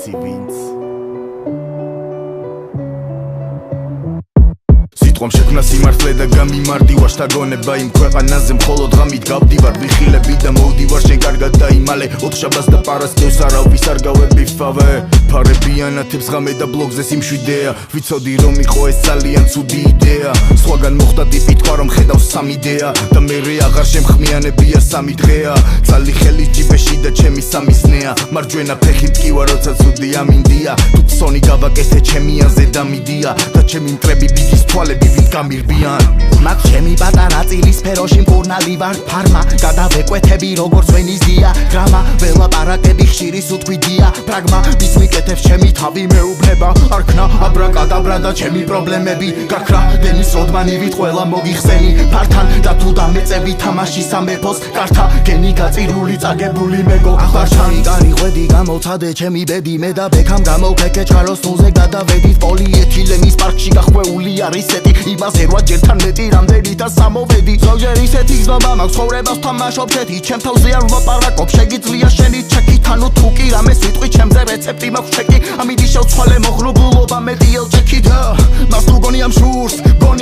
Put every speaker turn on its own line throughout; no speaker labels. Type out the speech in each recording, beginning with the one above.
იცი ვინც სიტყვამ შექმნა სიმართლე და გამიმარდივა შთაგონება იმ ქვეყანაზე მხოლოდ ღამით გავდივარ ვიხილები და მოვდივარ შენ კარგად დაიმალე ოთხშაბათს და პარასკევს არავის არ გავებიფავე ფარებიანათებს ღამე და ბლოგზე სიმშვიდეა ვიცოდი რომ იყო ეს ძალიან ცუდი იდეა სხვაგან მოხდა ტიპი თქვა რომ ხედავს სამი იდეა და მერე აღარ შემხმიანებია სამი დღეა ძალი ხელი ჯიბეში და ჩემი სამიზნეა მარჯვენა ფეხი მტკივა როცა ცუდი ამინდია თუ ფსონი გავაკეთე ჩემი აზე დამიდია და ჩემი მტრები ბიძის თვალები ვინ გამირბიან
მაგ ჩემი პატარა წილის სფეროში მკურნალი ვარ ფარმა გადავეკვეთები როგორც ვენის დიაგრამა ველაპარაკები ხშირი სუთქვიდია პრაგმა ვის მიკეთებს ჩემი თავი მეუბნება არქნა აბრაკადაბრა და ჩემი პრობლემები გაქრა დენის როდმანივით ყველა მოგიხსენი ფართან და თუ დამეწები თამაში სამეფოს კართა გენი გაწირული წაგებული მეგო ბარჩანი კარი ღვედი გამოცადე ჩემი ბედი მე და ბექამ გამოვქეკე ჩაროს ნულზე გადავედით პოლიეთილენის პარკში გახვეული არის სეტი იმაზე 8 ჯერთან მეტი რამდენი და სამოვედი ზოგჯერ ისეთი გზნობა მაქვს ცხოვრებას თამაშობ შეთი ჩემ თავზე არ ვლაპარაკობ შეგიძლია შენი ჩეკი თანუ თუ კი რამეს ვიტყვი ჩემზე რეცეპტი მაქვს ჩეკი ამიდი შევცვალე მოღრუბლულობა მეტი ელჭექი და მას თუ გონი ამ შურს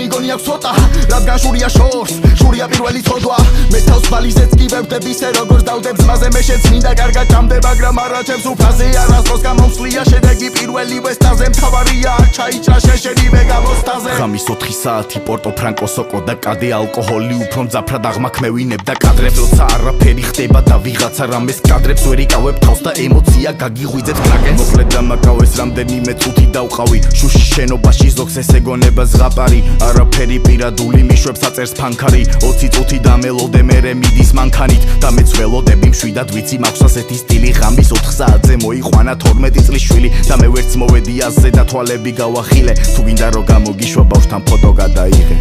გონი აქვს ცოტა რადგან შურია შორს შურია პირველი თოდვა მე თავს ბალიზეც კი ვევდები ისე როგორც დავდებ ძმაზე მე შეც მინდა კარგად ჭამდე მაგრამ არა ჩემს უფრაზე არასდროს გამომსვლია შედეგი პირველივე სტაზე მთავარია არ ჩაიჭრა შენშენივე გამოსტაზე
ღამის 4 საათი პორტო ფრანკო სოკო და კადე ალკოჰოლი უფრო მძაფრად აღმაქმევინებ და კადრებს როცა არაფერი ხდება და ვიღაცა რამეს კადრებს ვერ იკავებ თავს და ემოცია გაგიღვიძეთ კრაკენს მოკლედ დამაკავეს რამდენიმე წუთი დავყავი შუში შენობაში ზოგს ესე გონება ზღაპარი არაფერი პირადული მიშვებს აწერს ფანქარი 20 წუთი დამელოდე მერე მიდის მანქანით და მეც ველოდები მშვიდად ვიცი მაქვს ასეთი სტილი ღამის 4 საათზე მოიყვანა 12 წლის შვილი და მე ვერც მოვედი აზზე და თვალები გავახილე თუ გინდა რომ გამოგიშვა ბავშვთან ფოტო გადაიღე